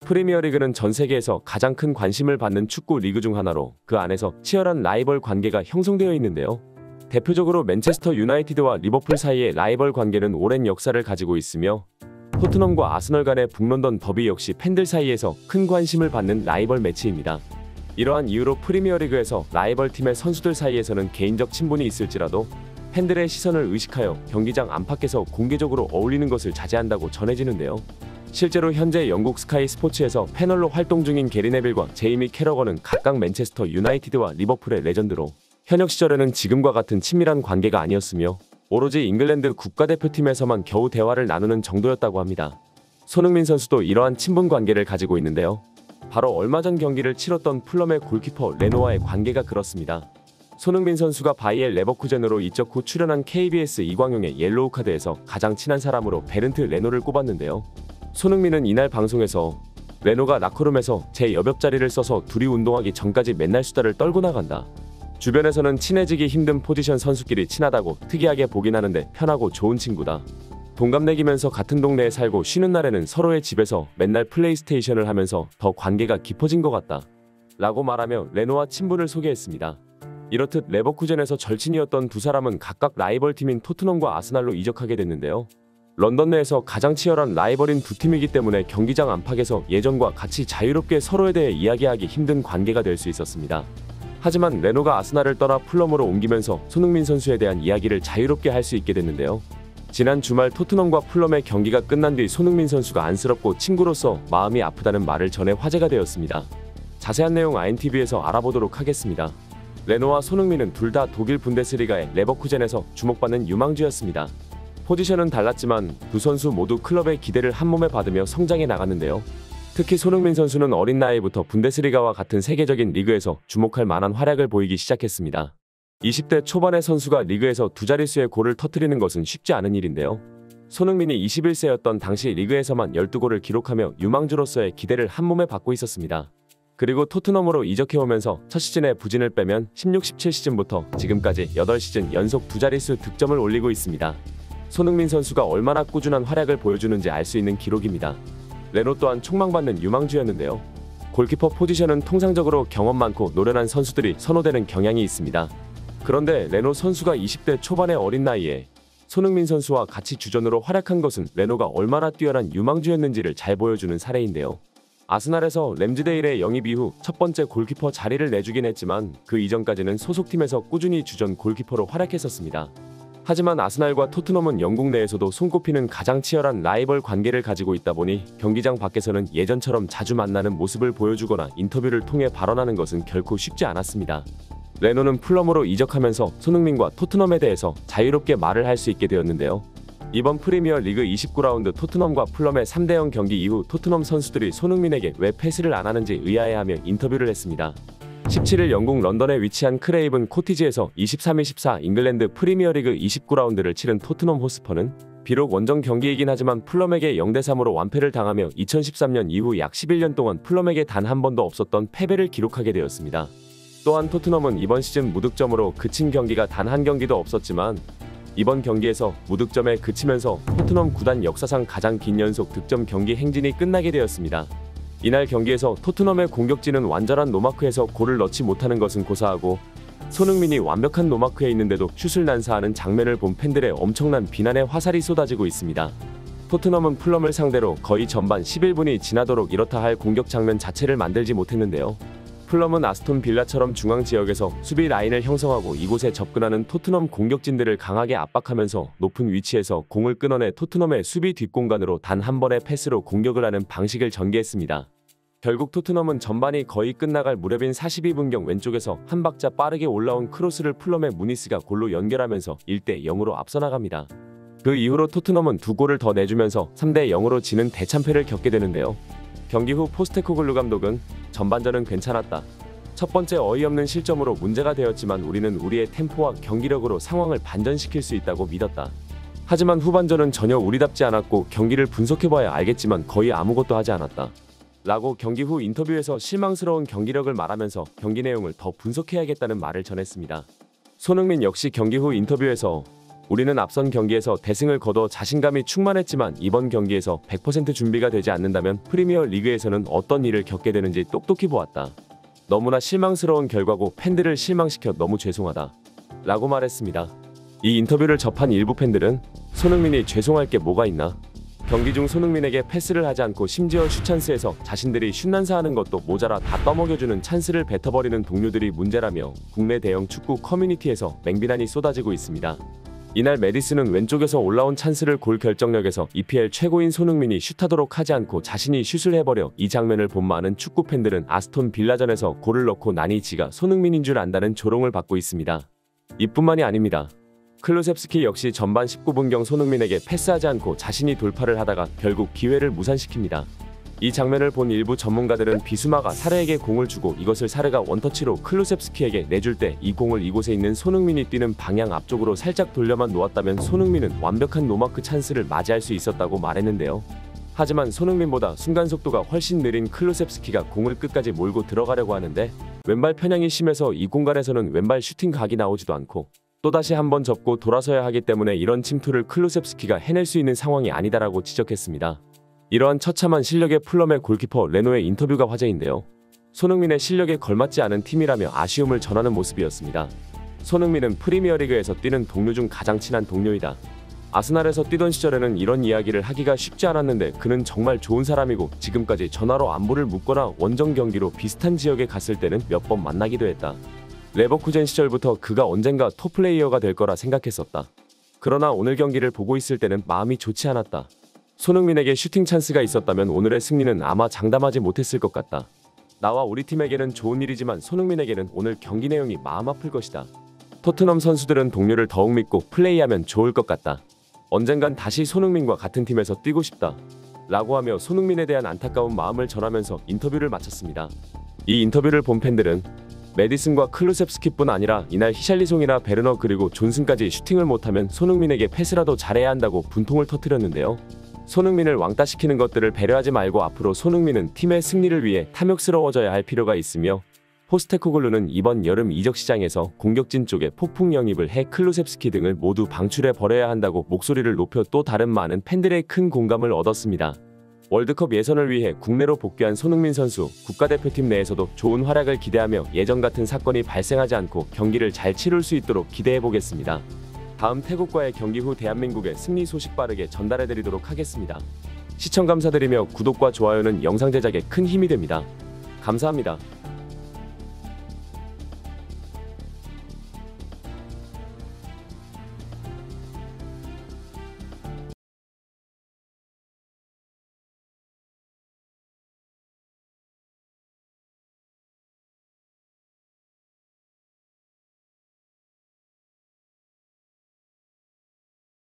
프리미어리그는 전 세계에서 가장 큰 관심을 받는 축구 리그 중 하나로 그 안에서 치열한 라이벌 관계가 형성되어 있는데요. 대표적으로 맨체스터 유나이티드와 리버풀 사이의 라이벌 관계는 오랜 역사를 가지고 있으며 토트넘과 아스널 간의 북런던 더비 역시 팬들 사이에서 큰 관심을 받는 라이벌 매치입니다. 이러한 이유로 프리미어리그에서 라이벌 팀의 선수들 사이에서는 개인적 친분이 있을지라도 팬들의 시선을 의식하여 경기장 안팎에서 공개적으로 어울리는 것을 자제한다고 전해지는데요. 실제로 현재 영국 스카이 스포츠에서 패널로 활동 중인 게리 네빌과 제이미 캐러건은 각각 맨체스터 유나이티드와 리버풀의 레전드로 현역 시절에는 지금과 같은 친밀한 관계가 아니었으며 오로지 잉글랜드 국가대표팀에서만 겨우 대화를 나누는 정도였다고 합니다. 손흥민 선수도 이러한 친분 관계를 가지고 있는데요. 바로 얼마 전 경기를 치렀던 풀럼의 골키퍼 레노와의 관계가 그렇습니다. 손흥민 선수가 바이엘 레버쿠젠으로 이적 후 출연한 KBS 이광용의 옐로우 카드에서 가장 친한 사람으로 베른트 레노를 꼽았는데요. 손흥민은 이날 방송에서 레노가 라커룸에서 제 여벽자리를 써서 둘이 운동하기 전까지 맨날 수다를 떨고 나간다. 주변에서는 친해지기 힘든 포지션 선수끼리 친하다고 특이하게 보긴 하는데 편하고 좋은 친구다. 동갑내기면서 같은 동네에 살고 쉬는 날에는 서로의 집에서 맨날 플레이스테이션을 하면서 더 관계가 깊어진 것 같다. 라고 말하며 레노와 친분을 소개했습니다. 이렇듯 레버쿠젠에서 절친이었던 두 사람은 각각 라이벌 팀인 토트넘과 아스날로 이적하게 됐는데요. 런던 내에서 가장 치열한 라이벌인 두 팀이기 때문에 경기장 안팎에서 예전과 같이 자유롭게 서로에 대해 이야기하기 힘든 관계가 될 수 있었습니다. 하지만 레노가 아스날을 떠나 풀럼으로 옮기면서 손흥민 선수에 대한 이야기를 자유롭게 할 수 있게 됐는데요. 지난 주말 토트넘과 풀럼의 경기가 끝난 뒤 손흥민 선수가 안쓰럽고 친구로서 마음이 아프다는 말을 전해 화제가 되었습니다. 자세한 내용 INTV에서 알아보도록 하겠습니다. 레노와 손흥민은 둘 다 독일 분데스리가의 레버쿠젠에서 주목받는 유망주였습니다. 포지션은 달랐지만 두 선수 모두 클럽의 기대를 한몸에 받으며 성장해 나갔는데요. 특히 손흥민 선수는 어린 나이부터 분데스리가와 같은 세계적인 리그에서 주목할 만한 활약을 보이기 시작했습니다. 20대 초반의 선수가 리그에서 두 자릿수의 골을 터뜨리는 것은 쉽지 않은 일인데요. 손흥민이 21세였던 당시 리그에서만 12골을 기록하며 유망주로서의 기대를 한몸에 받고 있었습니다. 그리고 토트넘으로 이적해오면서 첫 시즌의 부진을 빼면 16-17 시즌부터 지금까지 8시즌 연속 두 자릿수 득점을 올리고 있습니다. 손흥민 선수가 얼마나 꾸준한 활약을 보여주는지 알 수 있는 기록입니다. 레노 또한 촉망받는 유망주였는데요. 골키퍼 포지션은 통상적으로 경험 많고 노련한 선수들이 선호되는 경향이 있습니다. 그런데 레노 선수가 20대 초반의 어린 나이에 손흥민 선수와 같이 주전으로 활약한 것은 레노가 얼마나 뛰어난 유망주였는지를 잘 보여주는 사례인데요. 아스날에서 램즈데일의 영입 이후 첫 번째 골키퍼 자리를 내주긴 했지만 그 이전까지는 소속팀에서 꾸준히 주전 골키퍼로 활약했었습니다. 하지만 아스날과 토트넘은 영국 내에서도 손꼽히는 가장 치열한 라이벌 관계를 가지고 있다 보니 경기장 밖에서는 예전처럼 자주 만나는 모습을 보여주거나 인터뷰를 통해 발언하는 것은 결코 쉽지 않았습니다. 레노는 풀럼으로 이적하면서 손흥민과 토트넘에 대해서 자유롭게 말을 할 수 있게 되었는데요. 이번 프리미어 리그 29라운드 토트넘과 풀럼의 3대0 경기 이후 토트넘 선수들이 손흥민에게 왜 패스를 안 하는지 의아해하며 인터뷰를 했습니다. 17일 영국 런던에 위치한 크레이븐 코티지에서 23-24 잉글랜드 프리미어리그 29라운드를 치른 토트넘 호스퍼는 비록 원정 경기이긴 하지만 풀럼에게 0-3으로 완패를 당하며 2013년 이후 약 11년 동안 풀럼에게 단 한 번도 없었던 패배를 기록하게 되었습니다. 또한 토트넘은 이번 시즌 무득점으로 그친 경기가 단 한 경기도 없었지만 이번 경기에서 무득점에 그치면서 토트넘 구단 역사상 가장 긴 연속 득점 경기 행진이 끝나게 되었습니다. 이날 경기에서 토트넘의 공격진은 완전한 노마크에서 골을 넣지 못하는 것은 고사하고 손흥민이 완벽한 노마크에 있는데도 슛을 난사하는 장면을 본 팬들의 엄청난 비난의 화살이 쏟아지고 있습니다. 토트넘은 풀럼을 상대로 거의 전반 11분이 지나도록 이렇다 할 공격 장면 자체를 만들지 못했는데요. 풀럼은 아스톤 빌라처럼 중앙 지역에서 수비 라인을 형성하고 이곳에 접근하는 토트넘 공격진들을 강하게 압박하면서 높은 위치에서 공을 끊어내 토트넘의 수비 뒷공간으로 단 한 번의 패스로 공격을 하는 방식을 전개했습니다. 결국 토트넘은 전반이 거의 끝나갈 무렵인 42분경 왼쪽에서 한 박자 빠르게 올라온 크로스를 풀럼의 무니스가 골로 연결하면서 1-0으로 앞서 나갑니다. 그 이후로 토트넘은 두 골을 더 내주면서 3-0으로 지는 대참패를 겪게 되는데요. 경기 후 포스테코글루 감독은 전반전은 괜찮았다. 첫 번째 어이없는 실점으로 문제가 되었지만 우리는 우리의 템포와 경기력으로 상황을 반전시킬 수 있다고 믿었다. 하지만 후반전은 전혀 우리답지 않았고 경기를 분석해봐야 알겠지만 거의 아무것도 하지 않았다. 라고 경기 후 인터뷰에서 실망스러운 경기력을 말하면서 경기 내용을 더 분석해야겠다는 말을 전했습니다. 손흥민 역시 경기 후 인터뷰에서 우리는 앞선 경기에서 대승을 거둬 자신감이 충만했지만 이번 경기에서 100% 준비가 되지 않는다면 프리미어 리그에서는 어떤 일을 겪게 되는지 똑똑히 보았다. 너무나 실망스러운 결과고 팬들을 실망시켜 너무 죄송하다 라고 말했습니다. 이 인터뷰를 접한 일부 팬들은 손흥민이 죄송할 게 뭐가 있나? 경기 중 손흥민에게 패스를 하지 않고 심지어 슛찬스에서 자신들이 슛난사하는 것도 모자라 다 떠먹여주는 찬스를 뱉어버리는 동료들이 문제라며 국내 대형 축구 커뮤니티에서 맹비난이 쏟아지고 있습니다. 이날 메디슨은 왼쪽에서 올라온 찬스를 골 결정력에서 EPL 최고인 손흥민이 슛하도록 하지 않고 자신이 슛을 해버려 이 장면을 본 많은 축구 팬들은 아스톤 빌라전에서 골을 넣고 나니 지가 손흥민인 줄 안다는 조롱을 받고 있습니다. 이뿐만이 아닙니다. 클루셉스키 역시 전반 19분경 손흥민에게 패스하지 않고 자신이 돌파를 하다가 결국 기회를 무산시킵니다. 이 장면을 본 일부 전문가들은 비수마가 사르에게 공을 주고 이것을 사르가 원터치로 클루셉스키에게 내줄 때 이 공을 이곳에 있는 손흥민이 뛰는 방향 앞쪽으로 살짝 돌려만 놓았다면 손흥민은 완벽한 노마크 찬스를 맞이할 수 있었다고 말했는데요. 하지만 손흥민보다 순간 속도가 훨씬 느린 클루셉스키가 공을 끝까지 몰고 들어가려고 하는데 왼발 편향이 심해서 이 공간에서는 왼발 슈팅 각이 나오지도 않고 또다시 한번 접고 돌아서야 하기 때문에 이런 침투를 클루셉스키가 해낼 수 있는 상황이 아니다라고 지적했습니다. 이러한 처참한 실력의 풀럼의 골키퍼 레노의 인터뷰가 화제인데요. 손흥민의 실력에 걸맞지 않은 팀이라며 아쉬움을 전하는 모습이었습니다. 손흥민은 프리미어리그에서 뛰는 동료 중 가장 친한 동료이다. 아스날에서 뛰던 시절에는 이런 이야기를 하기가 쉽지 않았는데 그는 정말 좋은 사람이고 지금까지 전화로 안부를 묻거나 원정 경기로 비슷한 지역에 갔을 때는 몇 번 만나기도 했다. 레버쿠젠 시절부터 그가 언젠가 톱플레이어가 될 거라 생각했었다. 그러나 오늘 경기를 보고 있을 때는 마음이 좋지 않았다. 손흥민에게 슈팅 찬스가 있었다면 오늘의 승리는 아마 장담하지 못했을 것 같다. 나와 우리 팀에게는 좋은 일이지만 손흥민에게는 오늘 경기 내용이 마음 아플 것이다. 토트넘 선수들은 동료를 더욱 믿고 플레이하면 좋을 것 같다. 언젠간 다시 손흥민과 같은 팀에서 뛰고 싶다. 라고 하며 손흥민에 대한 안타까운 마음을 전하면서 인터뷰를 마쳤습니다. 이 인터뷰를 본 팬들은 메디슨과 클루셉스키뿐 아니라 이날 히샬리송이나 베르너 그리고 존슨까지 슈팅을 못하면 손흥민에게 패스라도 잘해야 한다고 분통을 터뜨렸는데요. 손흥민을 왕따시키는 것들을 배려하지 말고 앞으로 손흥민은 팀의 승리를 위해 탐욕스러워져야 할 필요가 있으며 포스테코글루는 이번 여름 이적 시장에서 공격진 쪽에 폭풍 영입을 해 클루셉스키 등을 모두 방출해 버려야 한다고 목소리를 높여 또 다른 많은 팬들의 큰 공감을 얻었습니다. 월드컵 예선을 위해 국내로 복귀한 손흥민 선수, 국가대표팀 내에서도 좋은 활약을 기대하며 예전 같은 사건이 발생하지 않고 경기를 잘 치룰 수 있도록 기대해보겠습니다. 다음 태국과의 경기 후 대한민국의 승리 소식 빠르게 전달해드리도록 하겠습니다. 시청 감사드리며 구독과 좋아요는 영상 제작에 큰 힘이 됩니다. 감사합니다.